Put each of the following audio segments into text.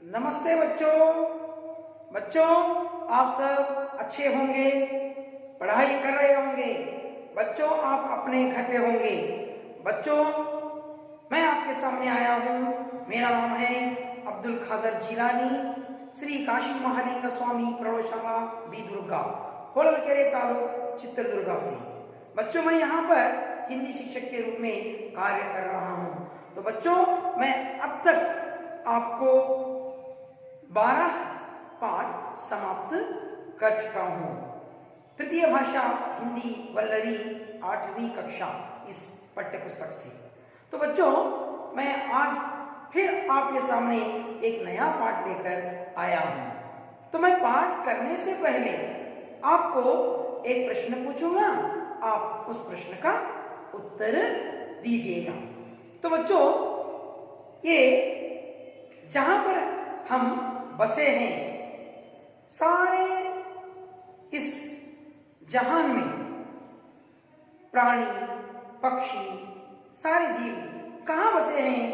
नमस्ते बच्चों। बच्चों, आप सब अच्छे होंगे, पढ़ाई कर रहे होंगे। बच्चों, आप अपने घर पे होंगे। बच्चों, मैं आपके सामने आया हूँ। मेरा नाम है अब्दुल खादर जिलानी, श्री काशी महालिंग स्वामी प्रौढ़शाला बी दुर्गा, होललकेरे तालुक, चित्रदुर्गा से। बच्चों, मैं यहाँ पर हिंदी शिक्षक के रूप में कार्य कर रहा हूँ। तो बच्चों, मैं अब तक आपको 12 पाठ समाप्त कर चुका हूँ। तृतीय भाषा हिंदी वल्लरी 8वीं कक्षा इस पाठ्य पुस्तक से। तो बच्चों, मैं आज फिर आपके सामने एक नया पाठ लेकर आया हूँ। तो मैं पाठ करने से पहले आपको एक प्रश्न पूछूंगा, आप उस प्रश्न का उत्तर दीजिएगा। तो बच्चों, ये जहां पर हम बसे हैं, सारे इस जहान में प्राणी पक्षी सारे जीव कहाँ बसे हैं?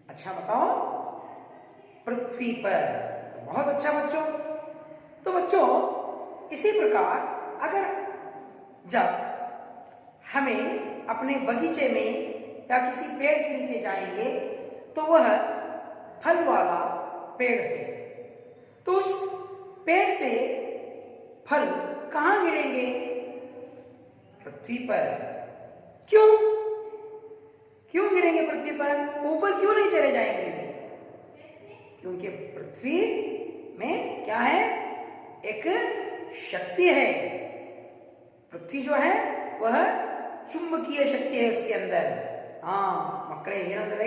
अच्छा बताओ। पृथ्वी पर। तो बहुत अच्छा बच्चों। तो बच्चों, इसी प्रकार अगर जब हमें अपने बगीचे में या किसी पेड़ के नीचे जाएंगे तो वह फल वाला पेड़ है, तो उस पेड़ से फल कहाँ गिरेंगे? पृथ्वी पर। क्यों क्यों गिरेंगे पृथ्वी पर? ऊपर क्यों नहीं चले जाएंगे? क्योंकि पृथ्वी में क्या है? एक शक्ति है। पृथ्वी जो है वह चुंबकीय शक्ति है उसके अंदर। मಕ್ಕಳೇ, ಏನಂದ್ರೆ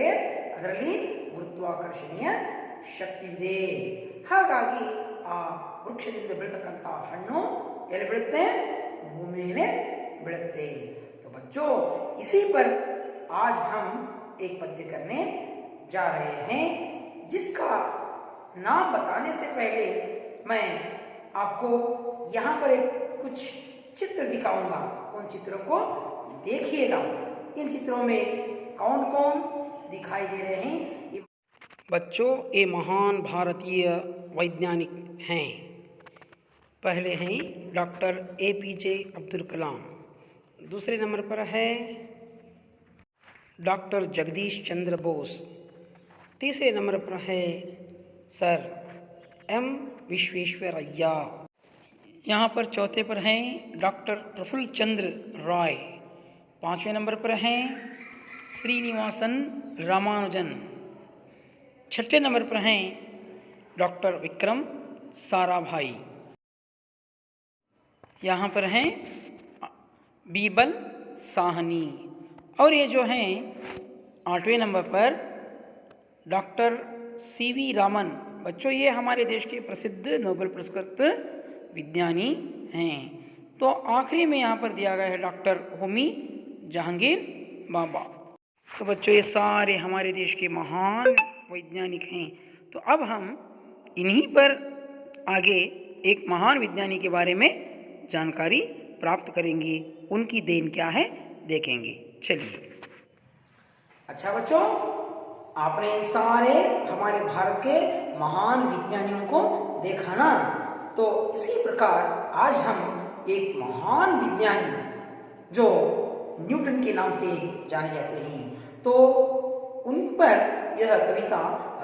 ಅದರಲ್ಲಿ ಗುರುತ್ವಾಕರ್ಷಣೆಯ ಶಕ್ತಿವಿದೆ. ಹಾಗಾಗಿ ಆ ವೃಕ್ಷದಿಂದ ಬೆಳತಕ್ಕಂಥ ಹಣ್ಣು ಎಲ್ಲಿ ಬೀಳುತ್ತೆ? ಭೂಮಿ ಮೇಲೆ ಬೀಳುತ್ತೆ. तो बच्चों, इसी पर आज हम एक पद्य करने जा रहे हैं, जिसका नाम बताने से पहले मैं आपको यहाँ पर एक कुछ चित्र दिखाऊंगा। उन चित्रों को देखिएगा। इन चित्रों में कौन कौन दिखाई दे रहे हैं? बच्चों, ये महान भारतीय वैज्ञानिक हैं। पहले हैं डॉक्टर APJ अब्दुल कलाम, दूसरे नंबर पर है डॉक्टर जगदीश चंद्र बोस, तीसरे नंबर पर है सर M विश्वेश्वरैया। यहाँ पर चौथे पर हैं डॉक्टर प्रफुल्ल चंद्र राय, पाँचवें नंबर पर हैं श्रीनिवासन रामानुजन, छठे नंबर पर हैं डॉक्टर विक्रम साराभाई। यहाँ पर हैं बीबल साहनी। और ये जो हैं 8वें नंबर पर डॉक्टर CV रामन। बच्चों, ये हमारे देश के प्रसिद्ध नोबेल पुरस्कृत विज्ञानी हैं। तो आखिरी में यहाँ पर दिया गया है डॉक्टर होमी जहांगीर बाबा। तो बच्चों, ये सारे हमारे देश के महान वैज्ञानिक हैं। तो अब हम इन्हीं पर आगे एक महान विज्ञानी के बारे में जानकारी प्राप्त करेंगे। उनकी देन क्या है देखेंगे। चलिए। अच्छा बच्चों, आपने इन सारे हमारे भारत के महान विज्ञानियों को देखा ना। तो इसी प्रकार आज हम एक महान विज्ञानी जो न्यूटन के नाम से जाने जाते हैं, तो उन पर यह कविता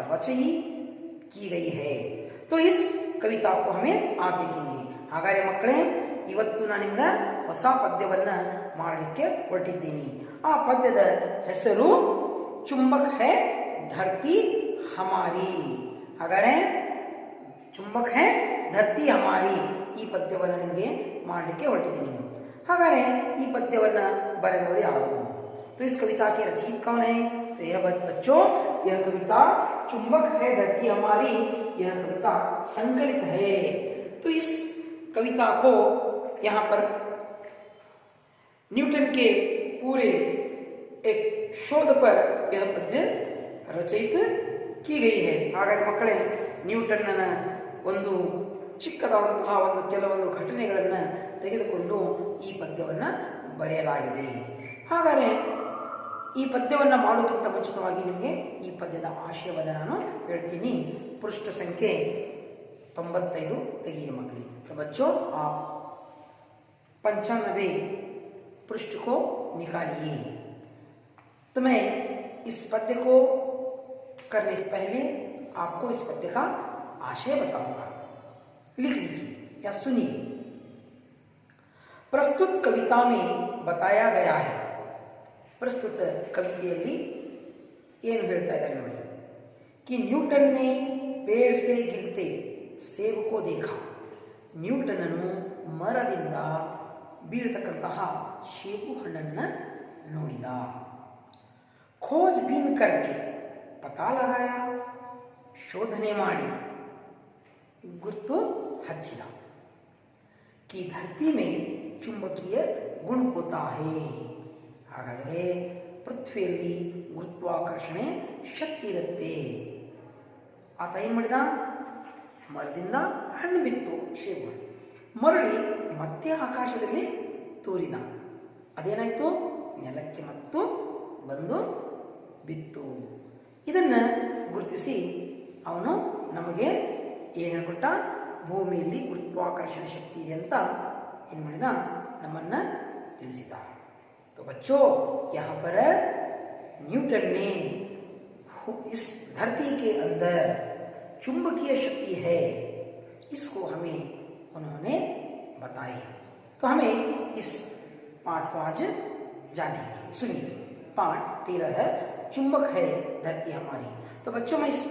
रचई की गई है। तो इस कविता को हमें आज देखेंगे। ಹಾಗಾದರೆ ಮಕ್ಕಳೇ, ಇವತ್ತು ನಾನು ನಿಮಗೆ ಹೊಸ ಪದ್ಯವನ್ನು ಮಾಡಲಿಕ್ಕೆ ಹೊರಟಿದ್ದೀನಿ. ಆ ಪದ್ಯದ ಹೆಸರು ಚುಂಬಕ್ ಹೈ ಧರ್ತಿ ಹಮಾರಿ. ಹಾಗಾದರೆ ಚುಂಬಕ್ ಹೈ ಧರ್ತಿ ಹಮಾರಿ ಈ ಪದ್ಯವನ್ನು ನಿಮಗೆ ಮಾಡಲಿಕ್ಕೆ ಹೊರಟಿದ್ದೀನಿ. ಹಾಗಾದರೆ ಈ ಪದ್ಯವನ್ನು ಬರೆದವರು ಯಾರು? तो इस कविता के रचयिता कौन है? तो यह बच्चों, यह कविता चुंबक है धरती हमारी, यह कविता संकलित है। तो इस कविता को यहाँ पर न्यूटन के पूरे एक शोध पर यह पद्य रचित की गई है. ಹಾಗಾಗಿ ಮಕ್ಕಳೇ, ನ್ಯೂಟನ್ನ ಒಂದು ಚಿಕ್ಕದಾದಂತಹ ಒಂದು ಕೆಲವೊಂದು ಘಟನೆಗಳನ್ನು ತೆಗೆದುಕೊಂಡು ಈ ಪದ್ಯವನ್ನು ಬರೆಯಲಾಗಿದೆ. ಹಾಗಾದರೆ ಈ ಪದ್ಯವನ್ನು ಮಾಡೋಕ್ಕಿಂತ ಮುಂಚಿತವಾಗಿ ನಿಮಗೆ ಈ ಪದ್ಯದ ಆಶಯವನ್ನು ನಾನು ಹೇಳ್ತೀನಿ. ಪೃಷ್ಠ ಸಂಖ್ಯೆ 95 ತೆಗೆಯಿರಿ ಮಕ್ಕಳಿ. तो बच्चों आप 95 पृष्ठ को निकालिए. तो मैं इस पद्य को करने से पहले आपको इस पद्य का आशय बताऊंगा. लिख लीजिए या सुनिए. प्रस्तुत कविता में बताया गया है. प्रस्तुत कविತೆಯಲ್ಲಿ ಏನು ಹೇಳ್ತಾ ಇದ್ದಾರೆ ನೋಡಿ, कि न्यूटन ने पेड़ से गिरते सेब को देखा. ನ್ಯೂಟನನು ಮರದಿಂದ ಬೀಳತಕ್ಕಂತಹ ಸೇಬು ಹಣ್ಣನ್ನು ನೋಡಿದ. ಖೋಜ್ ಬೀನ್ ಕರ್ಕೆ ಪತಾ ಲಗಾಯ, ಶೋಧನೆ ಮಾಡಿ ಗುರ್ತು ಹಚ್ಚಿದ. ಕಿ ಧರ್ತಿ ಮೇ ಚುಂಬಕೀಯ ಗುಣ ಹೋತಾ ಹೇ. ಹಾಗಾದರೆ ಪೃಥ್ವಿಯಲ್ಲಿ ಗುರುತ್ವಾಕರ್ಷಣೆ ಶಕ್ತಿ ಇರುತ್ತೆ. ಆತ ಏನು ಮಾಡಿದ? ಮರದಿಂದ ಹಣ್ಣು ಬಿತ್ತು, ಸೇಬು ಮರಳಿ ಮತ್ತೆ ಆಕಾಶದಲ್ಲಿ ತೂರಿದ. ಅದೇನಾಯಿತು? ನೆಲಕ್ಕೆ ಮತ್ತು ಬಂದು ಬಿತ್ತು. ಇದನ್ನು ಗುರುತಿಸಿ ಅವನು ನಮಗೆ ಏನು ಹೇಳ್ಕೊಟ್ಟ? ಭೂಮಿಯಲ್ಲಿ ಗುರುತ್ವಾಕರ್ಷಣೆ ಶಕ್ತಿ ಇದೆ ಅಂತ ಏನು ಮಾಡಿದ? ನಮ್ಮನ್ನು ತಿಳಿಸಿದ. तो बच्चों यहाँ पर न्यूटन ने इस धरती के अंदर चुंबकीय शक्ति है, इसको हमें उन्होंने बताई. तो हमें इस पाठ को आज जानेंगे. सुनिए, पाठ 13 है, चुंबक है धरती हमारी. तो बच्चों मैं इस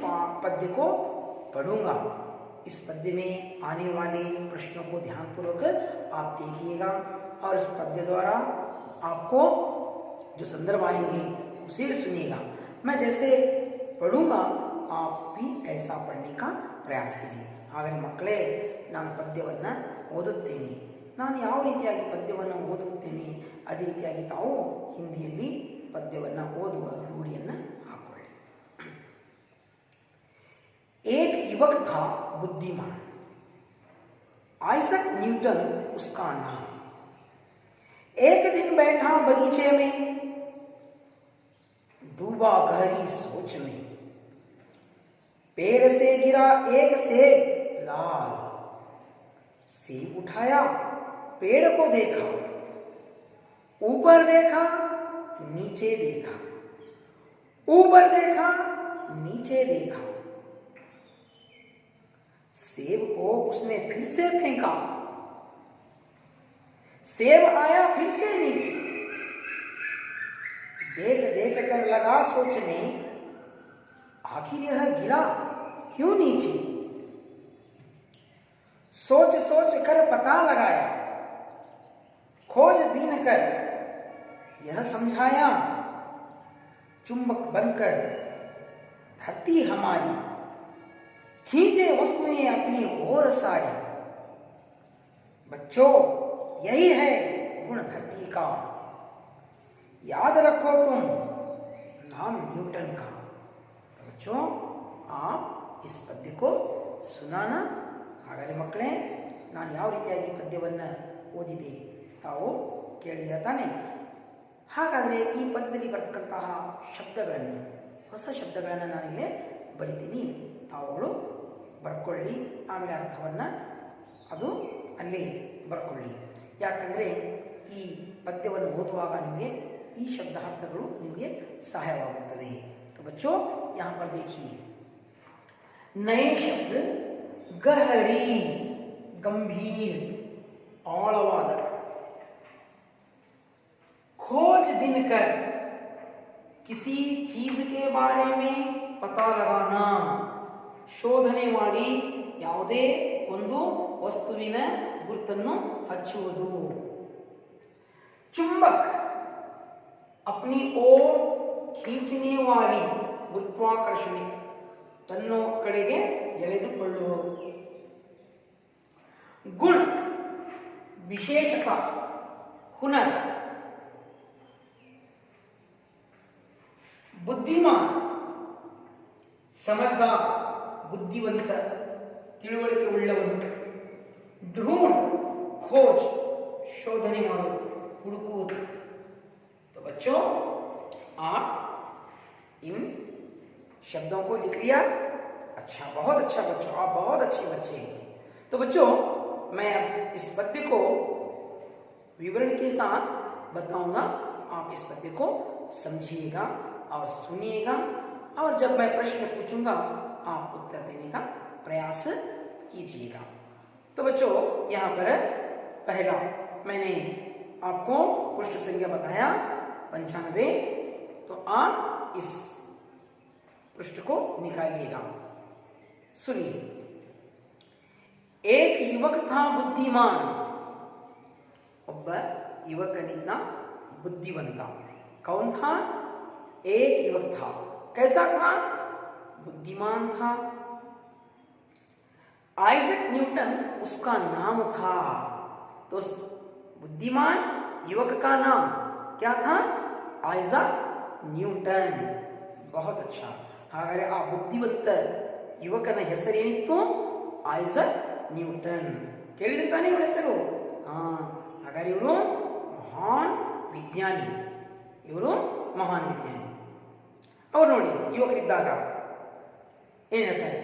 पद्य को पढ़ूंगा. इस पद्य में आने वाले प्रश्नों को ध्यानपूर्वक आप देखिएगा और इस पद्य द्वारा आपको जो संदर्भ आएंगे उसे भी सुनिएगा. मैं जैसे पढ़ूंगा आप भी ऐसा पढ़ने का प्रयास कीजिए. ಹಾಗಾದರೆ ಮಕ್ಕಳೇ, ನಾನು ಪದ್ಯವನ್ನು ಓದುತ್ತೇನೆ. ನಾನು ಯಾವ ರೀತಿಯಾಗಿ ಪದ್ಯವನ್ನು ಓದುತ್ತೇನೆ ಅದೇ ರೀತಿಯಾಗಿ ತಾವು ಹಿಂದಿಯಲ್ಲಿ ಪದ್ಯವನ್ನು ಓದುವ ರೂಢಿಯನ್ನು ಹಾಕೊಳ್ಳಿ. एक युवक था बुद्धिमान, आइजक न्यूटन उसका नाम. एक दिन बैठा बगीचे में, डूबा गहरी सोच में. पेड़ से गिरा एक सेब लाल, सेब उठाया पेड़ को देखा, ऊपर देखा नीचे देखा, ऊपर देखा नीचे देखा. सेब को उसने फिर से फेंका, सेब आया फिर से नीचे. देख देख कर लगा सोचने, आखिर यह गिरा क्यों नीचे. सोच सोच कर पता लगाया, खोज बीन कर यह समझाया. चुंबक बनकर धरती हमारी, खींचे वस्तुएं अपनी ओर सारी. बच्चों यही है गुण धरती का, याद रखो तुम नाम न्यूटन का. तो बच्चों आप इस पद्य को सुनाना. ಹಾಗಾದರೆ ಮಕ್ಕಳೇ, ನಾನು ಯಾವ ರೀತಿಯಾಗಿ ಪದ್ಯವನ್ನು ಓದಿದೆ ತಾವು ಕೇಳಿದ ತಾನೆ. ಹಾಗಾದರೆ ಈ ಪದ್ಯದಲ್ಲಿ ಬರ್ತಕ್ಕಂತಹ ಶಬ್ದಗಳನ್ನು, ಹೊಸ ಶಬ್ದಗಳನ್ನು ನಾನಿಲ್ಲೇ ಬರಿತೀನಿ, ತಾವುಗಳು ಬರ್ಕೊಳ್ಳಿ. ಆಮೇಲೆ ಅರ್ಥವನ್ನು ಅದು ಅಲ್ಲಿ ಬರ್ಕೊಳ್ಳಿ. ಯಾಕಂದರೆ ಈ ಪದ್ಯವನ್ನು ಓದುವಾಗ ನಿಮಗೆ ಈ ಶಬ್ದಾರ್ಥಗಳು ನಿಮಗೆ ಸಹಾಯವಾಗುತ್ತವೆ. तो बच्चों यहाँ पर देखिए, नए शब्द गहरी, गंभीर, आಳವಾದ. खोज बिन कर किसी चीज के बारे में पता लगाना. ಶೋಧನೆ ಮಾಡಿ ಯಾವುದೇ ಒಂದು ವಸ್ತುವಿನ ಗುರುತನ್ನು ಹಚ್ಚುವುದು. चुंबक अपनी ओर खींचने वाली, ಗುರುತ್ವಾಕರ್ಷಣೆ ತನ್ನ ಕಡೆಗೆ ಎಳೆದುಕೊಳ್ಳುವುದು. गुण विशेषता, हुनर. बुद्धिमान समझदार, बुद्धिವಂತ, ತಿಳುವಳಿಕೆ ಉಳ್ಳವನು. ढूंढ खोज ಶೋಧನೆ ಮಾಡುವುದು, ಹುಡುಕುವುದು. तो बच्चों आप इन शब्दों को लिख लिया? अच्छा, बहुत अच्छा बच्चों, आप बहुत अच्छे बच्चे हैं। तो बच्चों, मैं अब इस पद्य को विवरण के साथ बताऊंगा, आप इस पद्य को समझिएगा और सुनिएगा, और जब मैं प्रश्न पूछूंगा आप उत्तर देने का प्रयास कीजिएगा। तो बच्चों, यहाँ पर पहला मैंने आपको पृष्ठ संख्या बताया 95, तो आप इस पृष्ठ को निकालिएगा। सुनिए। एक युवक था बुद्धिमान, ಒಬ್ಬ ಯುವಕನಿದ್ದ बुद्धिवंता। कौन था? एक युवक था। कैसा था? बुद्धिमान था। आइजक न्यूटन उसका नाम था। तो बुद्धिमान युवक का नाम क्या था? Isaac Newton. बहुत अच्छा। ಹಾಗಾದರೆ ಆ ಬುದ್ಧಿವಂತ ಯುವಕನ ಹೆಸರೇನಿತ್ತು? Isaac Newton. ಕೇಳಿದ್ರೆ ತಾನೇ ಇವರ ಹೆಸರು? ಹಾಗಾದರೆ ಇವರು ಮಹಾನ್ ವಿಜ್ಞಾನಿ. ಇವರು ಮಹಾನ್ ವಿಜ್ಞಾನಿ. ಅವ್ರು ನೋಡಿ, ಯುವಕರಿದ್ದಾಗ ಏನು ಹೇಳ್ತಾರೆ?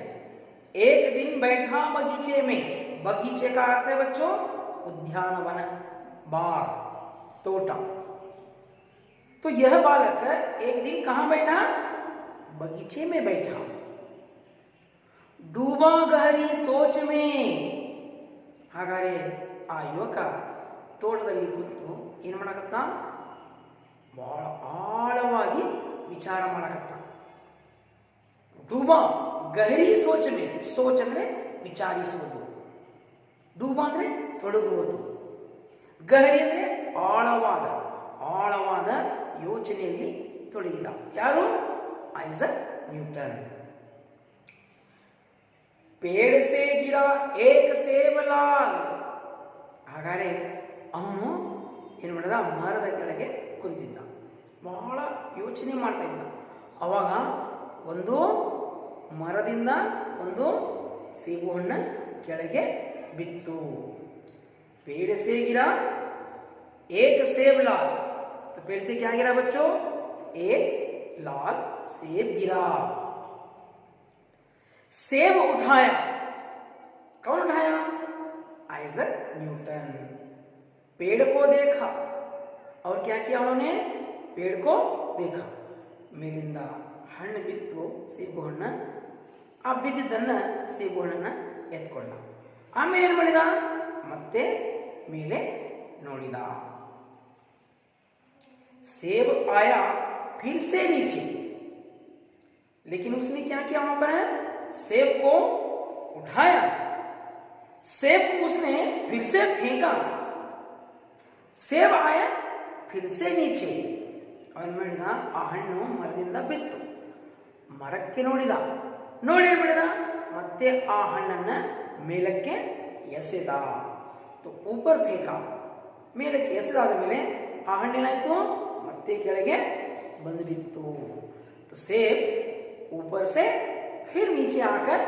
एक दिन बैठा बगीचे में। बगीचे का अर्थ है बच्चों उद्यानवन, बाग, तोटा। तो यह बालक एक दिन कहां बैठा? बगीचे में बैठा। डूबा गहरी सोच में। ಹಾಗಾದರೆ ಆ ಯುವಕ ತೋಟದಲ್ಲಿ ಕೂತು ಏನು ಮಾಡಕತ್ತ? ಬಹಳ ಆಳವಾಗಿ ವಿಚಾರ ಮಾಡಕತ್ತ. ಡೂಬಾ ಗಹರಿ ಸೋಚ ಮೇ. ಸೋಚ್ ಅಂದ್ರೆ ವಿಚಾರಿಸುವುದು, ಡೂಬಾ ಅಂದ್ರೆ ತೊಡಗುವುದು, ಗಹರಿ ಅಂದ್ರೆ ಆಳವಾದ, ಆಳವಾದ ಯೋಚನೆಯಲ್ಲಿ ತೊಡಗಿದ. ಯಾರು? Isaac Newton. ಪೇड़ से गिरा एक सेब लाल. ಹಾಗಾದರೆ ಅವನು ಏನು ಮಾಡಿದ? ಮರದ ಕೆಳಗೆ ಕುಂತಿದ್ದ, ಬಹಳ ಯೋಚನೆ ಮಾಡ್ತಾ ಇದ್ದ. ಅವಾಗ ಒಂದು ಮರದಿಂದ ಒಂದು ಸೇಬು ಹಣ್ಣು ಕೆಳಗೆ ಬಿತ್ತು. पेड़ से गिरा एक सेब लाल. तो पेड़ से क्या गिरा बच्चों? एक लाल सेब गिरा. सेब उठाया. कौन उठाया? Isaac Newton. पेड़ को देखा और क्या किया उन्होंने? पेड़ को देखा. ಮೇಲಿಂದ ಹಣ್ಣು ಬಿತ್ತು, ಸೇಬು ಹಣ್ಣು. ಆ ಬಿದ್ದಿದ್ದನ್ನು ಸೇಬು ಹಣ್ಣನ್ನು ಎತ್ಕೊಂಡ. ಆಮೇಲೆ ಏನು ಮಾಡಿದ? ಮತ್ತೆ ಮೇಲೆ ನೋಡಿದ. सेब आया फिर से नीचे. लेकिन उसने क्या किया? वहां पर सेब को उठाया, सेब को उसने फिर से फेंका. सेब आया फिर से नीचे. ಅವನು ಮಾಡಿದ, ಆ ಹಣ್ಣು ಮರದಿಂದ ಬಿತ್ತು, ಮರಕ್ಕೆ ನೋಡಿದ. ನೋಡಿ ಏನು ಮಾಡಿದ? ಮತ್ತೆ ಆ ಹಣ್ಣನ್ನು ಮೇಲಕ್ಕೆ ಎಸೆದ. तो ऊपर फेंका. ಮೇಲಕ್ಕೆ ಎಸೆದಾದ ಮೇಲೆ ಆ ಹಣ್ಣೇನಾಯಿತು? ಮತ್ತೆ ಕೆಳಗೆ ಬಂದು ಬಿತ್ತು. तो सेब ऊपर से फिर नीचे आकर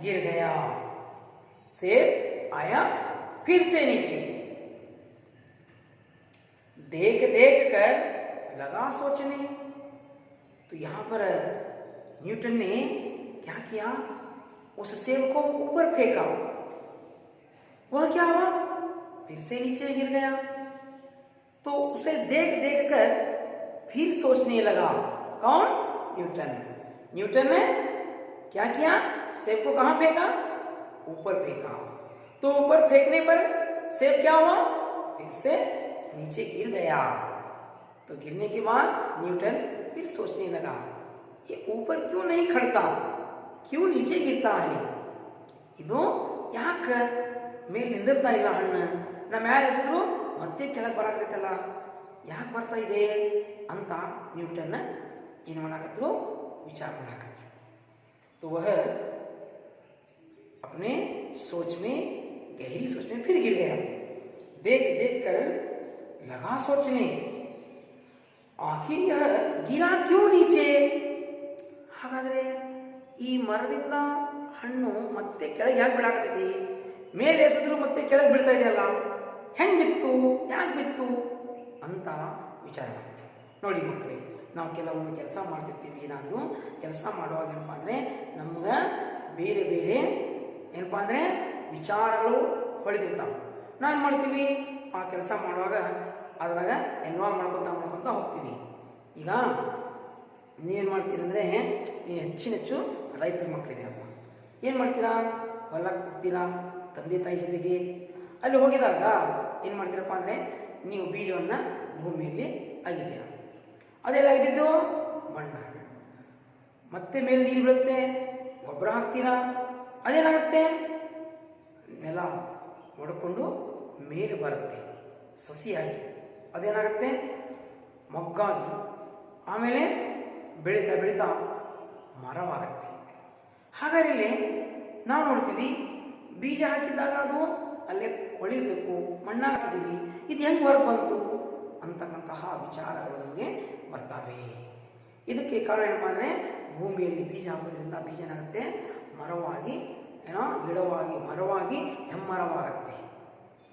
गिर गया. सेब आया फिर से नीचे. देख देख कर लगा सोचने. तो यहां पर न्यूटन ने क्या किया? उस सेब को ऊपर फेंका. वह क्या हुआ? फिर से नीचे गिर गया. तो उसे देख देख कर फिर सोचने लगा. कौन? न्यूटन. न्यूटन ने क्या किया? सेब को कहां फेंका? ऊपर फेंका. तो ऊपर फेंकने पर सेब क्या हुआ? फिर से नीचे गिर गया. तो गिरने के बाद न्यूटन फिर सोचने लगा, ये ऊपर क्यों नहीं खड़ता, क्यों नीचे गिरता है? ಇದು ಯಾಕೆ ಮೇಲೆ ನಿಂದಿರ್ತಾ ಇಲ್ಲ ಹಣ್ಣು? ನಮ್ಮ ಯಾರ ಹೆಸರು ಮತ್ತೆ ಕೆಳಗೆ ಬರಾಕತ್ತಲ್ಲ, ಯಾಕೆ ಬರ್ತಾ ಇದೆ ಅಂತ ನ್ಯೂಟನ್ ಏನು ಮಾಡಾಕತ್ರು? विचार ಮಾಡಾಕತ್ರು. तो वह अपने सोच में, गहरी सोच में फिर गिर गया. देख देख कर लगा सोचने, आखिर यह गिरा क्यों नीचे? ಹಾಗಾದರೆ ಈ ಮರದಿಂದ ಹಣ್ಣು ಮತ್ತೆ ಕೆಳಗೆ ಯಾಕೆ ಬೀಳಾಕತ್ತೈತಿ? ಮೇಲೆ ಎಸೆದ್ರು ಮತ್ತೆ ಕೆಳಗೆ ಬೀಳ್ತಾ ಇದೆಯಲ್ಲ, ಹೆಂಗೆ ಬಿತ್ತು, ಯಾಕೆ ಬಿತ್ತು ಅಂತ ವಿಚಾರ ಮಾಡ್ತಾರೆ. ನೋಡಿ ಮಕ್ಕಳೇ, ನಾವು ಕೆಲವೊಮ್ಮೆ ಕೆಲಸ ಮಾಡ್ತಿರ್ತೀವಿ, ಏನಾದರೂ ಕೆಲಸ ಮಾಡುವಾಗ ಏನಪ್ಪ ಅಂದರೆ ನಮ್ಗೆ ಬೇರೆ ಬೇರೆ ಏನಪ್ಪ ಅಂದರೆ ವಿಚಾರಗಳು ಹೊಳಿತಿರ್ತಾವೆ. ನಾವೇನು ಮಾಡ್ತೀವಿ, ಆ ಕೆಲಸ ಮಾಡುವಾಗ ಅದ್ರಾಗ ಇನ್ವಾಲ್ವ್ ಮಾಡ್ಕೊತ ಹೋಗ್ತೀವಿ. ಈಗ ನೀವೇನು ಮಾಡ್ತೀರಂದರೆ, ನೀವು ಹೆಚ್ಚು ರೈತರ ಮಕ್ಕಳಿದ್ದೀರಪ್ಪ, ಏನು ಮಾಡ್ತೀರಾ, ಹೊಲಕ್ಕೆ ಹೋಗ್ತೀರಾ ತಂದೆ ತಾಯಿ ಜೊತೆಗೆ. ಅಲ್ಲಿ ಹೋಗಿದಾಗ ಏನು ಮಾಡ್ತೀರಪ್ಪ ಅಂದರೆ ನೀವು ಬೀಜವನ್ನು ಭೂಮಿಯಲ್ಲಿ ಅಗಿತೀರ. ಅದೆಲ್ಲ ಅಗಿದ್ದು ಮಣ್ಣಾಗ ಮತ್ತೆ ಮೇಲೆ ನೀರು ಬೀಳುತ್ತೆ, ಗೊಬ್ಬರ ಹಾಕ್ತೀರಾ, ಅದೇನಾಗುತ್ತೆ, ನೆಲ ಒಡ್ಕೊಂಡು ಮೇಲೆ ಬರುತ್ತೆ ಸಸಿಯಾಗಿ, ಅದೇನಾಗುತ್ತೆ ಮೊಗ್ಗಾಗಿ, ಆಮೇಲೆ ಬೆಳೀತಾ ಬೆಳೀತಾ ಮರವಾಗುತ್ತೆ. ಹಾಗಾದ್ರೆ ಇಲ್ಲಿ ನಾವು ನೋಡ್ತೀವಿ, ಬೀಜ ಹಾಕಿದ್ದಾಗ ಅದು ಅಲ್ಲೇ ಕೊಳಿಬೇಕು, ಮಣ್ಣು ಹಾಕಿದ್ದೀವಿ, ಇದು ಹೆಂಗೆ ಹೊರಗೆ ಬಂತು ಅಂತಕ್ಕಂತಹ ವಿಚಾರಗಳು ನಮಗೆ ಬರ್ತವೆ. ಇದಕ್ಕೆ ಕಾರಣ ಏನಪ್ಪ ಅಂದರೆ ಭೂಮಿಯಲ್ಲಿ ಬೀಜ ಹಾಕೋದ್ರಿಂದ ಬೀಜ ಏನಾಗುತ್ತೆ, ಮರವಾಗಿ ಗಿಡವಾಗಿ ಮರವಾಗಿ ಹೆಮ್ಮರವಾಗತ್ತೆ.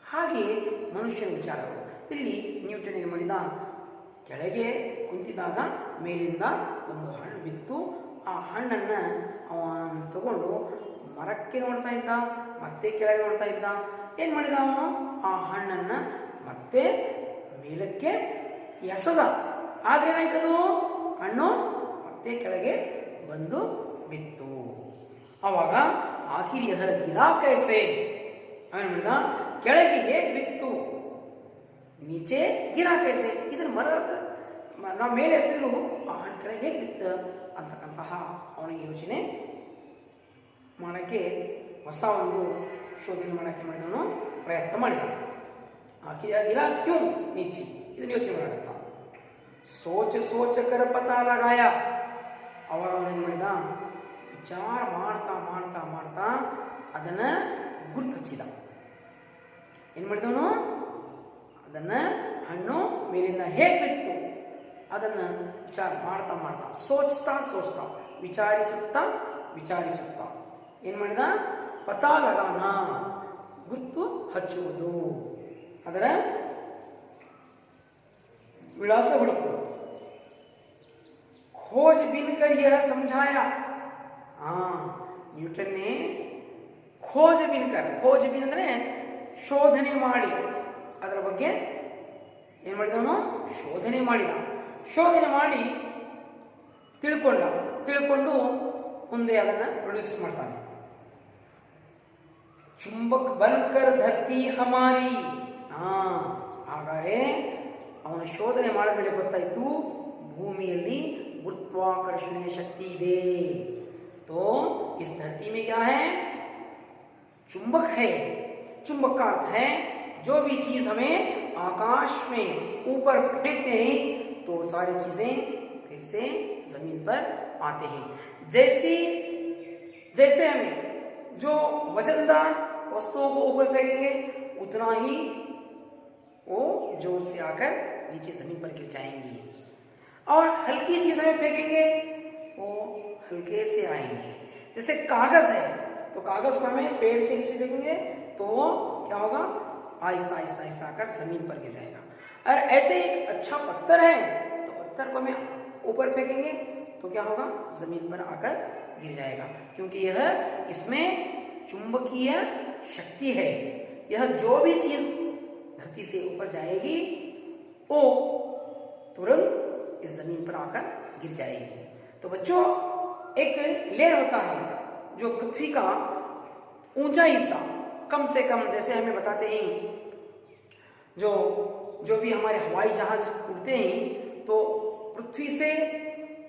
ಹಾಗೆಯೇ ಮನುಷ್ಯನ ವಿಚಾರಗಳು. ಇಲ್ಲಿ ನ್ಯೂಟನ್ ಏನು ಮಾಡಿದ, ಕೆಳಗೆ ಕುಂತಿದ್ದಾಗ ಮೇಲಿಂದ ಒಂದು ಹಣ್ಣು ಬಿತ್ತು, ಆ ಹಣ್ಣನ್ನು ಅವನು ತಗೊಂಡು ಮರಕ್ಕೆ ನೋಡ್ತಾ ಇದ್ದ, ಮತ್ತೆ ಕೆಳಗೆ ನೋಡ್ತಾ ಇದ್ದ. ಏನು ಮಾಡಿದ ಅವನು, ಆ ಹಣ್ಣನ್ನು ಮತ್ತೆ ಮೇಲಕ್ಕೆ ಎಸೆದ. ಆದರೆ ಏನಾಯ್ತದು, ಹಣ್ಣು ಮತ್ತೆ ಕೆಳಗೆ ಬಂದು ಬಿತ್ತು. ಆವಾಗ ಆಖಿರ್ ಯಹ ಗಿರಾ ಕೈಸೆ, ಅವನು ಹೇಳಿದ ಕೆಳಗೆ ಹೇಗೆ ಬಿತ್ತು, ನೀಚೆ ಗಿರಾ ಕೈಸೆ, ಇದನ್ನು ಮರ ನಾವು ಮೇಲೆ ಎಸೆದ್ರು ಆ ಹಣ್ಣು ಕೆಳಗೆ ಹೇಗೆ ಬಿತ್ತು ಅಂತಕ್ಕಂತಹ ಅವನಿಗೆ ಯೋಚನೆ ಮಾಡೋಕ್ಕೆ, ಹೊಸ ಒಂದು ಶೋಧನೆ ಮಾಡೋಕ್ಕೆ ಮಾಡಿದವನು ಪ್ರಯತ್ನ ಮಾಡಿದ. ಆಖಿರ್ ಗಿರಾ ಕ್ಯೂ ನೀಚಿ, ಇದನ್ನು ಯೋಚನೆ ಮಾಡಕತ್ತ. ಸೋಚ ಕರ ಪತಾ ಲಗಾಯ. ಅವಾಗ ಅವನೇನು ಮಾಡಿದ, ವಿಚಾರ ಮಾಡ್ತಾ ಮಾಡ್ತಾ ಮಾಡ್ತಾ ಅದನ್ನು ಗುರುತು ಹಚ್ಚಿದ. ಏನು ಮಾಡಿದವನು, ಅದನ್ನು ಹಣ್ಣು ಮೇಲಿಂದ ಹೇಗೆ ಬಿತ್ತು ಅದನ್ನು ವಿಚಾರ ಮಾಡ್ತಾ ಮಾಡ್ತಾ ಸೋಚ್ತಾ ವಿಚಾರಿಸುತ್ತಾ ಏನು ಮಾಡಿದ, ಪತಾ ಲಗಾನ, ಗುರುತು ಹಚ್ಚುವುದು, ಅದರ ವಿಳಾಸ ಹುಡುಕು. खोज बिन कर यह समझाया. ನ್ಯೂಟನ್ ಖೋಜ ಬಿನ್ ಅಂದರೆ ಶೋಧನೆ ಮಾಡಿ, ಅದರ ಬಗ್ಗೆ ಏನು ಮಾಡಿದವನು, ಶೋಧನೆ ಮಾಡಿ ತಿಳ್ಕೊಂಡು ಮುಂದೆ ಅದನ್ನು ಪ್ರೊಡ್ಯೂಸ್ ಮಾಡ್ತಾನೆ. ಚುಂಬಕ್ ಬನ್ಕರ್ ಧರ್ತಿ ಹಮಾರಿ. ಹಾಗಾದರೆ ಅವನು ಶೋಧನೆ ಮಾಡಿದ ಮೇಲೆ ಗೊತ್ತಾಯಿತು, ಭೂಮಿಯಲ್ಲಿ गुरुत्वाकर्षणीय शक्ति दे. तो इस धरती में क्या है, चुंबक है. चुंबक का अर्थ है जो भी चीज हमें आकाश में ऊपर फेंकते हैं तो सारी चीजें फिर से जमीन पर आते हैं. जैसे हमें जो वजनदार वस्तुओं को ऊपर फेंकेंगे उतना ही वो जोर से आकर नीचे जमीन पर गिर जाएंगी, और हल्की चीज हमें फेंकेंगे वो हल्के से आएंगे. जैसे कागज है तो कागज को हमें पेड़ से नीचे फेंकेंगे तो क्या होगा, आहिस्ता आकर जमीन पर गिर जाएगा. और ऐसे एक अच्छा पत्थर है तो पत्थर को हमें ऊपर फेंकेंगे तो क्या होगा, जमीन पर आकर गिर जाएगा, क्योंकि यह इसमें चुंबकीय शक्ति है. यह जो भी चीज धरती से ऊपर जाएगी वो तुरंत इस जमीन पर आकर गिर जाएगी. तो बच्चों, एक लेयर होता है जो पृथ्वी का ऊंचा हिस्सा कम से कम, जैसे हमें बताते हैं जो भी हमारे हवाई जहाज उड़ते हैं तो पृथ्वी से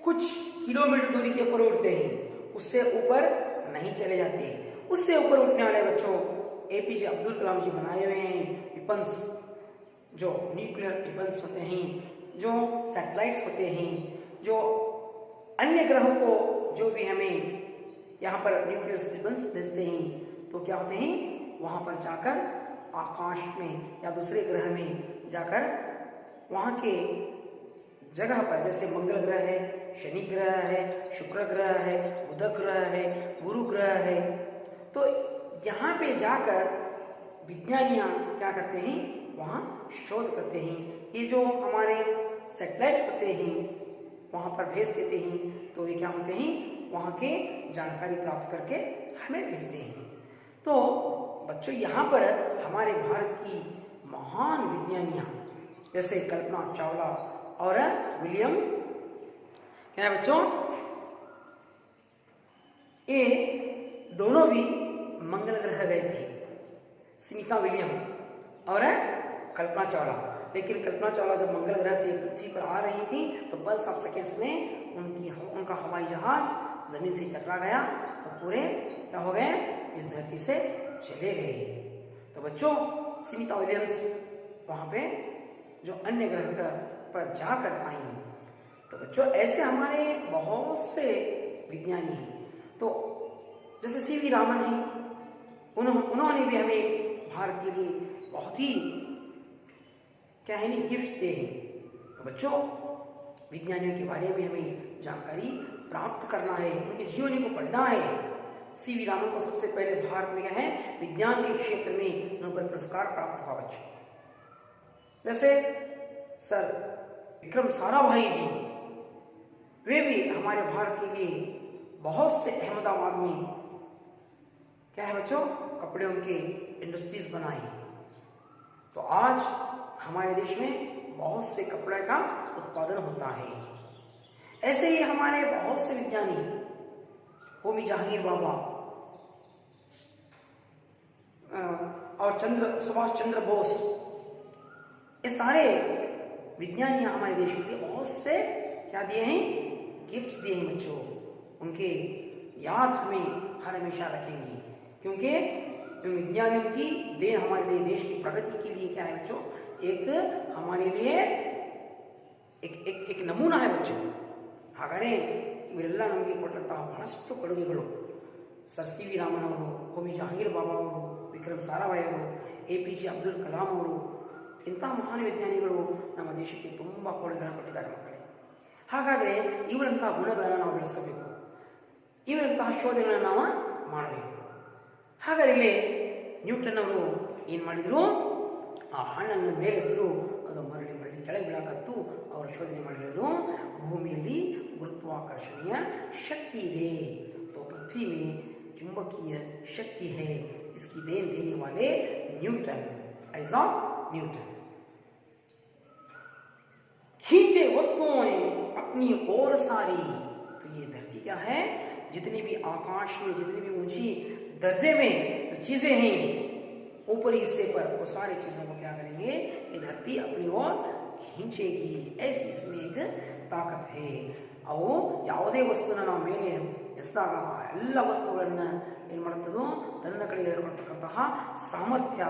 कुछ किलोमीटर दूरी के ऊपर उड़ते हैं, उससे ऊपर नहीं चले जाते. उससे ऊपर उठने वाले बच्चों APJ अब्दुल कलाम जी बनाए हुए हैं वेपन्स, जो न्यूक्लियर वेपन्स होते हैं, जो सैटेलाइट्स होते हैं, जो अन्य ग्रहों को जो भी हमें यहाँ पर न्यूक्लियर वेपन्स भेजते हैं तो क्या होते हैं, वहाँ पर जाकर आकाश में या दूसरे ग्रह में जाकर वहाँ के जगह पर, जैसे मंगल ग्रह है, शनि ग्रह है, शुक्र ग्रह है, बुध ग्रह है, गुरु ग्रह है, तो यहाँ पे जाकर विज्ञानियाँ क्या करते हैं, वहाँ शोध करते हैं. ये जो हमारे सैटेलाइट्स होते हैं वहाँ पर भेज देते हैं तो वे क्या होते हैं, वहाँ के जानकारी प्राप्त करके हमें भेजते हैं। तो बच्चों यहाँ पर हमारे भारत की महान विज्ञानियाँ जैसे कल्पना चावला और विलियम, क्या है बच्चों, ये दोनों भी मंगल ग्रह गए थे, सुनीता विलियम और कल्पना चावला। लेकिन कल्पना चावला जब मंगल ग्रह से पृथ्वी पर आ रही थी तो बस ऑफ सेकेंड्स में उनका हवाई जहाज जमीन से टकरा गया और पूरे क्या हो गए, इस धरती से चले गए। तो बच्चों सुनीता विलियम्स वहाँ पे जो अन्य ग्रह पर जाकर आई। तो बच्चों ऐसे हमारे बहुत से विज्ञानी हैं। तो जैसे सीवी रामन हैं, उन्होंने भी हमें भारत के लिए बहुत ही क्या है नहीं गिफ्ट दे हैं। तो बच्चों विज्ञानियों के बारे में हमें जानकारी प्राप्त करना है, उनकी जीवनी को पढ़ना है। सीवी रामन को सबसे पहले भारत में क्या है, विज्ञान के क्षेत्र में नोबेल पुरस्कार प्राप्त हुआ बच्चों। जैसे सर विक्रम साराभाई जी, वे भी हमारे भारत के लिए बहुत से अहमदाबाद में क्या है बच्चों, कपड़े उनके इंडस्ट्रीज बनाए। तो आज हमारे देश में बहुत से कपड़े का उत्पादन होता है। ऐसे ही हमारे बहुत से विज्ञानी, होमी जहांगीर बाबा और सुभाष चंद्र बोस, ये सारे विज्ञानी हमारे देश के लिए बहुत से क्या दिए हैं, गिफ्ट्स दिए हैं बच्चों। उनके याद हमें हर हमेशा रखेंगे, क्योंकि विज्ञानियों की देन हमारे लिए देश की प्रगति के लिए क्या है बच्चों, एक हमारे लिए एक नमूना है बच्चों। ಹಾಗಾದರೆ ಇವರೆಲ್ಲ ನಮಗೆ ಕೊಟ್ಟಂತಹ ಬಹಳಷ್ಟು ಕೊಡುಗೆಗಳು ಸರ್ ಸಿ ವಿ ರಾಮನ್ ಅವರು, ಹೋಮಿ ಜಹಾಂಗೀರ್ ಬಾಬಾ ಅವರು, ವಿಕ್ರಮ್ ಸಾರಾಭಾಯಿ ಅವರು, APJ ಅಬ್ದುಲ್ ಕಲಾಂ ಅವರು, ಇಂಥ ಮಹಾನ್ ವಿಜ್ಞಾನಿಗಳು ನಮ್ಮ ದೇಶಕ್ಕೆ ತುಂಬ ಕೊಡುಗೆಗಳನ್ನು ಕೊಟ್ಟಿದ್ದಾರೆ ಮಕ್ಕಳೇ. ಹಾಗಾದರೆ ಇವರಂಥ ಗುಣಗಳನ್ನು ನಾವು ಬೆಳೆಸ್ಕೋಬೇಕು, ಇವರಂತಹ ಶೋಧನೆಗಳನ್ನು ನಾವು ಮಾಡಬೇಕು. ಹಾಗಾದರೆ ಇಲ್ಲಿ ನ್ಯೂಟನ್ ಅವರು ಏನು ಮಾಡಿದರು, ಆ ಹಣ್ಣನ್ನು ಮೇಲೆಸಿದ್ರು, ಅದು ಮರಳಿ ಕೆಳಗೆ ಬೀಳಕತ್ತು. ಅವರು ಶೋಧನೆ ಮಾಡಿದರು, ಭೂಮಿಯಲ್ಲಿ ಗುರುತ್ವಾಕರ್ಷಣೆಯ ಶಕ್ತಿ ಇದೆ, तो पृथ्वी में चुंबकीय शक्ति है, इसकी देन देने वाले न्यूटन, आइजैक न्यूटन। खींचे वस्तुएं अपनी ओर सारी, तो ये धरती क्या है, जितनी भी आकाश में जितनी भी ऊंची दर्जे में जो चीजें हैं ऊपरी हिस्से पर, वो सारी चीजों को क्या करेंगे, ये धरती अपनी ओर खींचेगी। ऐसी इसमें एक ताकत है। ಅವು ಯಾವುದೇ ವಸ್ತುನ ನಾವು ಮೇಲೆ ಎಸೆದಾಗ ಎಲ್ಲ ವಸ್ತುಗಳನ್ನು ಏನು ಮಾಡುತ್ತದೋ ತನ್ನ ಕಡೆ ಎಳ್ಕೊಳ್ತಕ್ಕಂತಹ ಸಾಮರ್ಥ್ಯ,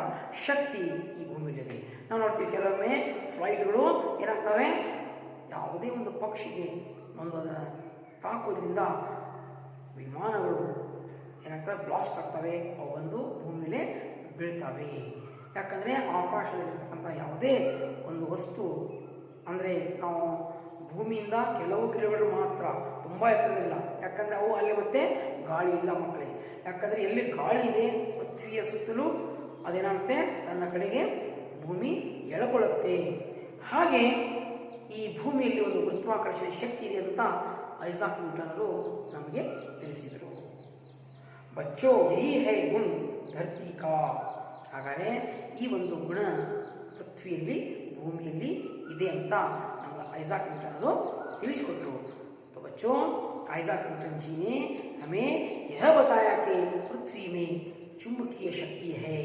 ಶಕ್ತಿ ಈ ಭೂಮಿಯಲ್ಲಿದೆ. ನಾವು ನೋಡ್ತೀವಿ ಕೆಲವೊಮ್ಮೆ ಫ್ಲೈಟ್ಗಳು ಏನಾಗ್ತವೆ, ಯಾವುದೇ ಒಂದು ಪಕ್ಷಿಗೆ ಒಂದು ಅದನ್ನು ತಾಕೋದ್ರಿಂದ ವಿಮಾನಗಳು ಏನಾಗ್ತವೆ, ಬ್ಲಾಸ್ಟ್ ಆಗ್ತವೆ, ಅವು ಬಂದು ಭೂಮಿ ಮೇಲೆ ಬೀಳ್ತವೆ. ಯಾಕಂದರೆ ಆಕಾಶದಲ್ಲಿರ್ತಕ್ಕಂಥ ಯಾವುದೇ ಒಂದು ವಸ್ತು, ಅಂದರೆ ನಾವು ಭೂಮಿಯಿಂದ ಕೆಲವು ಕಿಲೋಮೀಟರ್ ಮಾತ್ರ, ತುಂಬ ಎತ್ತರವಿಲ್ಲ. ಯಾಕಂದರೆ ಅವು ಅಲ್ಲಿ ಮತ್ತೆ ಗಾಳಿ ಇಲ್ಲ ಮಕ್ಕಳೇ. ಯಾಕಂದರೆ ಎಲ್ಲಿ ಗಾಳಿ ಇದೆ ಪೃಥ್ವಿಯ ಸುತ್ತಲೂ ಅದೇನಾಗುತ್ತೆ, ತನ್ನ ಕಡೆಗೆ ಭೂಮಿ ಎಳಕೊಳ್ಳುತ್ತೆ. ಹಾಗೆ ಈ ಭೂಮಿಯಲ್ಲಿ ಒಂದು ಗುರುತ್ವಾಕರ್ಷಣೆ ಶಕ್ತಿ ಇದೆ ಅಂತ ಐಸಾಕ್ ನ್ಯೂಟನರು ನಮಗೆ ತಿಳಿಸಿದರು. ಬಚ್ಚೋ ಯಹಿ ಹೈ ಗುಣ ಧರ್ತಿ ಕಾ. ಹಾಗಾದರೆ ಈ ಒಂದು ಗುಣ ಪೃಥ್ವಿಯಲ್ಲಿ, ಭೂಮಿಯಲ್ಲಿ ಇದೆ ಅಂತ ನಮಗೆ ಐಸಾಕ್ न्यूटन ತಿಳಿಸಿಕೊಟ್ರು. तो बच्चों आइजैक न्यूटन जी ने हमें यह बताया कि पृथ्वी में चुंबकीय शक्ति है,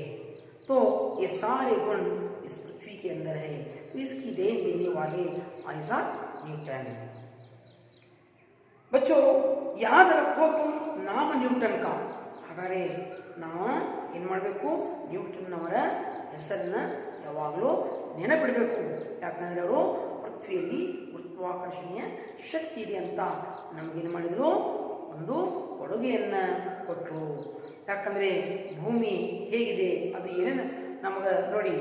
तो ये सारे गुण इस पृथ्वी के अंदर है, तो इसकी देन देने वाले आइजैक न्यूटन। बच्चों याद रखो तुम नाम न्यूटन का. ಹಾಗಾದರೆ ನಾವು ಏನು ಮಾಡಬೇಕು, ನ್ಯೂಟನ್ ಅವರ ಹೆಸರನ್ನ ಯಾವಾಗಲೂ ನೆನಪಿಡಬೇಕು. ಯಾಕಂದರೆ ಅವರು ಪೃಥ್ವಿಯಲ್ಲಿ ಗುರುತ್ವಾಕರ್ಷಣೆಯ ಶಕ್ತಿ ಇದೆ ಅಂತ ನಮಗೇನು ಮಾಡಿದರು, ಒಂದು ಕೊಡುಗೆಯನ್ನು ಕೊಟ್ಟರು. ಯಾಕಂದರೆ ಭೂಮಿ ಹೇಗಿದೆ, ಅದು ಏನೇನು ನಮಗೆ ನೋಡಿ,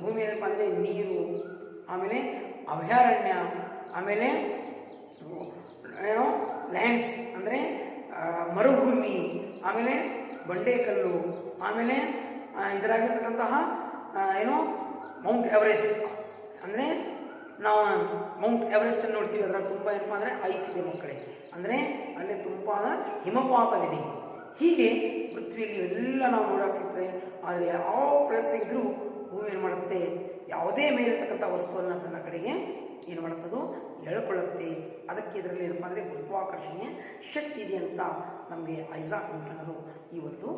ಭೂಮಿ ಏನಪ್ಪ ಅಂದರೆ ನೀರು, ಆಮೇಲೆ ಅಭಯಾರಣ್ಯ, ಆಮೇಲೆ ಏನೋ ಲ್ಯಾಂಡ್ಸ್ ಅಂದರೆ ಮರುಭೂಮಿ, ಆಮೇಲೆ ಬಂಡೆಕಲ್ಲು, ಆಮೇಲೆ ಇದರಾಗಿರ್ತಕ್ಕಂತಹ ಏನೋ ಮೌಂಟ್ ಎವರೆಸ್ಟ್ ಅಂದರೆ ನಾವು ಮೌಂಟ್ ಎವರೆಸ್ಟ್ ಅನ್ನು ನೋಡ್ತೀವಿ, ಅದರಲ್ಲಿ ತುಂಬ ಏನಪ್ಪ ಅಂದರೆ ಐಸ್ ಇದೆ ಮಕ್ಕಳೇ, ಅಂದರೆ ಅಲ್ಲಿ ತುಂಬ ಹಿಮಪಾತವಿದೆ. ಹೀಗೆ ಪೃಥ್ವಿಯಲ್ಲಿ ಎಲ್ಲ ನಾವು ನೋಡೋಕೆ ಸಿಗ್ತದೆ. ಆದರೆ ಯಾವ ಪ್ಲೇಸ್ ಇದ್ದರೂ ಭೂಮಿ ಏನು ಮಾಡುತ್ತೆ, ಯಾವುದೇ ಮೇಲಿರ್ತಕ್ಕಂಥ ವಸ್ತುವನ್ನು ತನ್ನ ಕಡೆಗೆ ಏನು ಮಾಡುತ್ತದು ಎಳ್ಕೊಳ್ಳುತ್ತೆ. ಅದಕ್ಕೆ ಇದರಲ್ಲಿ ಏನಪ್ಪ ಅಂದರೆ ಗುರುತ್ವಾಕರ್ಷಣೆಯ ಶಕ್ತಿ ಇದೆ ಅಂತ ನಮಗೆ ಐಸಾಕ್ ನ್ಯೂಟನರು ಈ ಒಂದು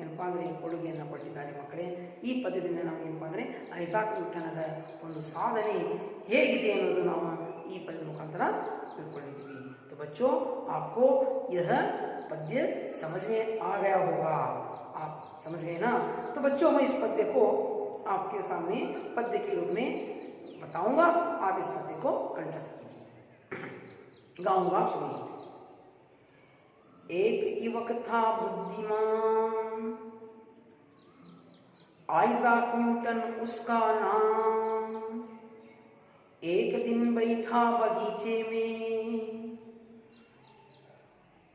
ಏನಪ್ಪ ಅಂದರೆ ಕೊಡುಗೆಯನ್ನು ಕೊಟ್ಟಿದ್ದಾರೆ ಮಕ್ಕಳೇ. ಈ ಪದ್ಯದಿಂದ ನಾವು ಏನಪ್ಪ ಅಂದರೆ ಐಸಾಕ್ ನ್ಯೂಟನರ ಒಂದು ಸಾಧನೆ ಹೇಗಿದೆ ಅನ್ನೋದು ನಾವು ಈ ಪದ್ಯದ ಮುಖಾಂತರ ತಿಳ್ಕೊಂಡಿದ್ದೀವಿ. तो बच्चों आपको यह पद्य समझ में आ गया होगा, आप समझ गए ना? तो बच्चों मैं इस पद्य को आपके सामने पद्य के रूप में बताऊंगा, आप इस पद्य को कंठस्थ कीजिए, गाऊंगा, आप सुनिए। एक युवक था बुद्धिमान, आइज़ैक न्यूटन उसका नाम। एक दिन बैठा बगीचे में,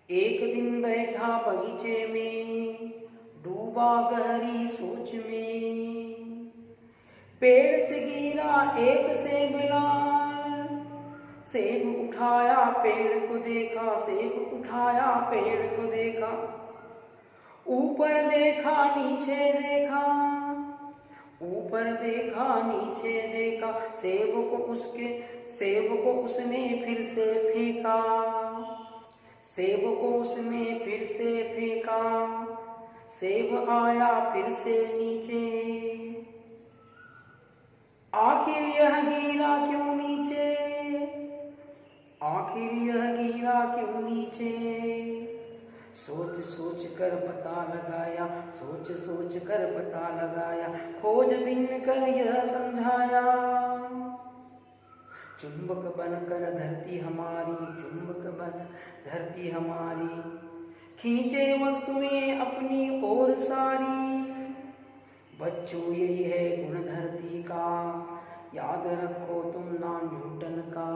एक दिन बैठा बगीचे में, डूबा गहरी सोच में। पेड़ से गिरा एक सेब लाल, सेब उठाया पेड़ को देखा, सेब उठाया पेड़ को देखा। ऊपर देखा नीचे देखा, ऊपर देखा नीचे देखा, सेब को उसने फिर से फेंका, सेब को उसने फिर से फेंका। सेब आया फिर से नीचे, आखिर यह गिरा क्यों नीचे, आखिर यह गिरा क्यों नीचे। सोच सोच कर पता लगाया, सोच सोच कर पता लगाया, खोज बिन कर यह समझाया। चुंबक बनकर धरती हमारी, चुंबक बन धरती हमारी, खींचे वस्तुएं अपनी ओर सारी। बच्चों यही है गुण धरती का, याद रखो तुम नाम न्यूटन का।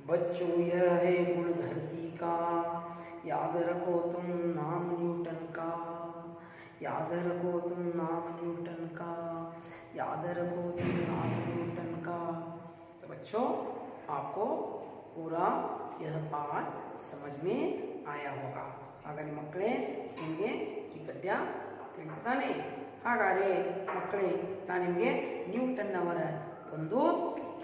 बच्चों यह है गुण धरती का, याद रखो तुम नाम न्यूटन का, याद रखो तुम नाम न्यूटन का, याद रखो तुम नाम न्यूटन का। तो बच्चों आपको पूरा यह पाठ समझ में आया होगा. ಹಾಗಾಗಿ ಮಕ್ಕಳೇ ನಿಮಗೆ ಈ ಪದ್ಯ ತಿಳಿತಾನೆ. ಹಾಗಾದರೆ ಮಕ್ಕಳೇ ನಾನು ನಿಮಗೆ ನ್ಯೂಟನ್ ಅವರ ಒಂದು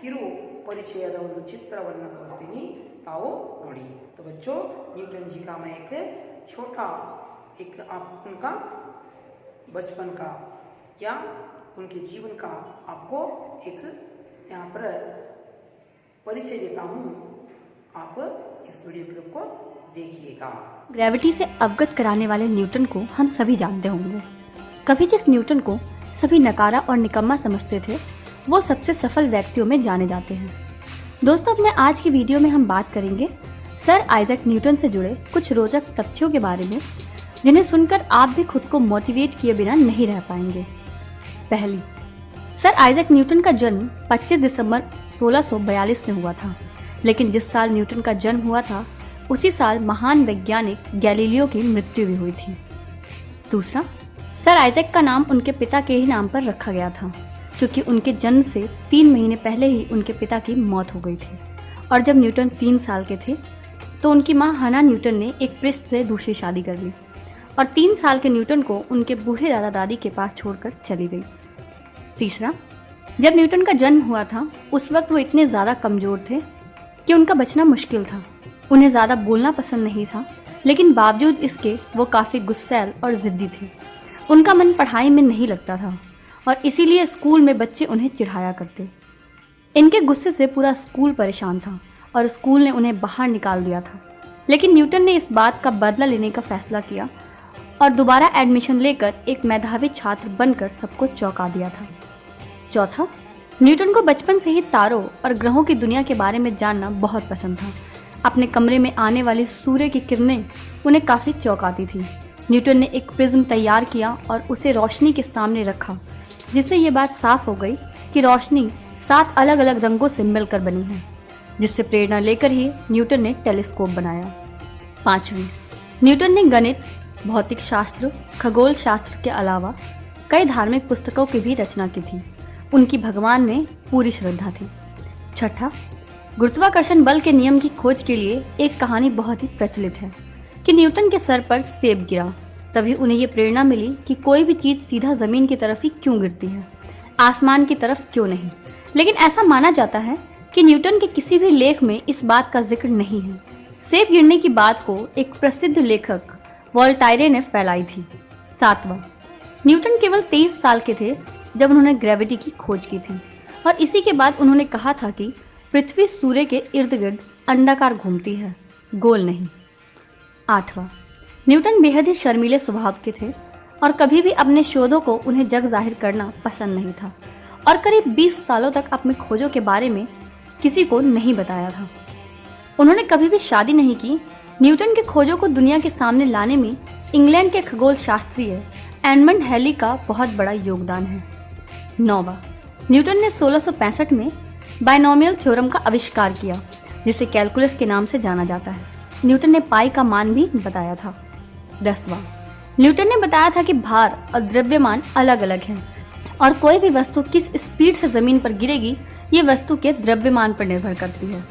ಕಿರು परिचयದ ಒಂದು ಚಿತ್ರವನ್ನು ತೋರಿಸ್ತೀನಿ, ताओ नोड़ी. तो बच्चों न्यूटन जी का मैं एक छोटा आप उनका बचपन का या उनके जीवन का आपको एक यहाँ पर परिचय देता हूँ. आप इस वीडियो क्लिप को देखिएगा. ग्रेविटी से अवगत कराने वाले न्यूटन को हम सभी जानते होंगे. कभी जिस न्यूटन को सभी नकारा और निकम्मा समझते थे वो सबसे सफल व्यक्तियों में जाने जाते हैं. दोस्तों अपने आज की वीडियो में हम बात करेंगे सर आइजैक न्यूटन से जुड़े कुछ रोचक तथ्यों के बारे में जिन्हें सुनकर आप भी खुद को मोटिवेट किए बिना नहीं रह पाएंगे. पहली, सर आइजैक न्यूटन का जन्म 25 दिसंबर 1642 में हुआ था, लेकिन जिस साल न्यूटन का जन्म हुआ था उसी साल महान वैज्ञानिक गैलीलियो की मृत्यु भी हुई थी. दूसरा, सर आइजैक का नाम उनके पिता के ही नाम पर रखा गया था क्योंकि उनके जन्म से 3 महीने पहले ही उनके पिता की मौत हो गई थी और जब न्यूटन 3 साल के थे तो उनकी मां हना न्यूटन ने एक प्रिस्ट से दूसरी शादी कर ली और 3 साल के न्यूटन को उनके बूढ़े दादा दादी के पास छोड़कर चली गई. तीसरा, जब न्यूटन का जन्म हुआ था उस वक्त वो इतने ज़्यादा कमज़ोर थे कि उनका बचना मुश्किल था. उन्हें ज़्यादा बोलना पसंद नहीं था, लेकिन बावजूद इसके वो काफ़ी गुस्सैल और ज़िद्दी थे. उनका मन पढ़ाई में नहीं लगता था और इसीलिए स्कूल में बच्चे उन्हें चिढ़ाया करते. इनके गुस्से से पूरा स्कूल परेशान था और स्कूल ने उन्हें बाहर निकाल दिया था. लेकिन न्यूटन ने इस बात का बदला लेने का फैसला किया और दोबारा एडमिशन लेकर एक मेधावी छात्र बनकर सबको चौंका दिया था. चौथा, न्यूटन को बचपन से ही तारों और ग्रहों की दुनिया के बारे में जानना बहुत पसंद था. अपने कमरे में आने वाली सूर्य की किरणें उन्हें काफ़ी चौंकाती थी. न्यूटन ने एक प्रिज्म तैयार किया और उसे रोशनी के सामने रखा, जिससे ये बात साफ हो गई कि रोशनी 7 अलग अलग रंगों से मिलकर बनी है, जिससे प्रेरणा लेकर ही न्यूटन ने टेलीस्कोप बनाया. पाँचवीं, न्यूटन ने गणित, भौतिक शास्त्र, खगोल शास्त्र के अलावा कई धार्मिक पुस्तकों की भी रचना की थी. उनकी भगवान में पूरी श्रद्धा थी. छठा, गुरुत्वाकर्षण बल के नियम की खोज के लिए एक कहानी बहुत ही प्रचलित है कि न्यूटन के सर पर सेब गिरा, तभी उन्हें ये प्रेरणा मिली कि कोई भी चीज़ सीधा ज़मीन की तरफ ही क्यों गिरती है, आसमान की तरफ क्यों नहीं। लेकिन ऐसा माना जाता है कि न्यूटन के किसी भी लेख में इस बात का जिक्र नहीं है। सेब गिरने की बात को एक प्रसिद्ध लेखक वोल्टायरे ने फैलाई थी। सातवां, न्यूटन केवल 23 साल के थे जब उन्होंने ग्रेविटी की खोज की थी और इसी के बाद उन्होंने कहा था कि पृथ्वी सूर्य के इर्द गिर्द अंडाकार घूमती है, गोल नहीं। आठवां, न्यूटन बेहद ही शर्मीले स्वभाव के थे और कभी भी अपने शोधों को उन्हें जग जाहिर करना पसंद नहीं था और करीब 20 सालों तक अपनी खोजों के बारे में किसी को नहीं बताया था। उन्होंने कभी भी शादी नहीं की। न्यूटन के खोजों को दुनिया के सामने लाने में इंग्लैंड के खगोल शास्त्रीय एडमंड हैली का बहुत बड़ा योगदान है। 9वां, न्यूटन ने 1665 में बाइनोमियल थ्योरम का आविष्कार किया, जिसे कैलकुलस के नाम से जाना जाता है। न्यूटन ने पाई का मान भी बताया था। 10वां, न्यूटन ने बताया था कि भार और द्रव्यमान अलग अलग हैं और कोई भी वस्तु किस स्पीड से ज़मीन पर गिरेगी ये वस्तु के द्रव्यमान पर निर्भर करती है।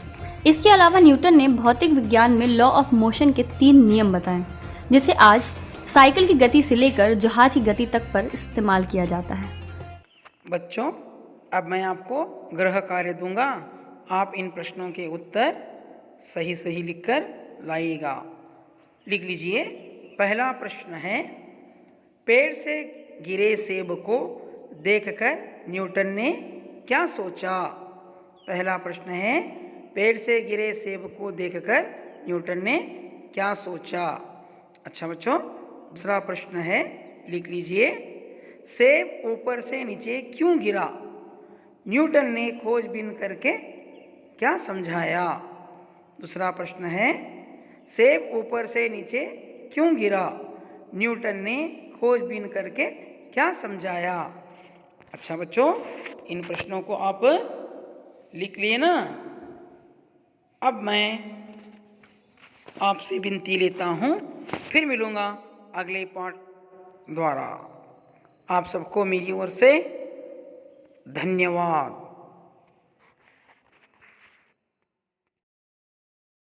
इसके अलावा न्यूटन ने भौतिक विज्ञान में लॉ ऑफ मोशन के 3 नियम बताए, जिसे आज साइकिल की गति से लेकर जहाज की गति तक पर इस्तेमाल किया जाता है। बच्चों, अब मैं आपको गृह कार्य दूंगा। आप इन प्रश्नों के उत्तर सही सही लिखकर लाइएगा। लिख लीजिए। पहला प्रश्न है, पेड़ से गिरे सेब को देखकर न्यूटन ने क्या सोचा? पहला प्रश्न है, पेड़ से गिरे सेब को देखकर न्यूटन ने क्या सोचा? अच्छा बच्चों, दूसरा प्रश्न है, लिख लीजिए। सेब ऊपर से नीचे क्यों गिरा? न्यूटन ने खोजबीन करके क्या समझाया? दूसरा प्रश्न है, सेब ऊपर से नीचे क्यों गिरा? न्यूटन ने खोजबीन करके क्या समझाया? अच्छा बच्चों, इन प्रश्नों को आप लिख लिए ना। अब मैं आपसे विनती लेता हूँ, फिर मिलूँगा अगले पाठ द्वारा। आप सबको मेरी ओर से धन्यवाद।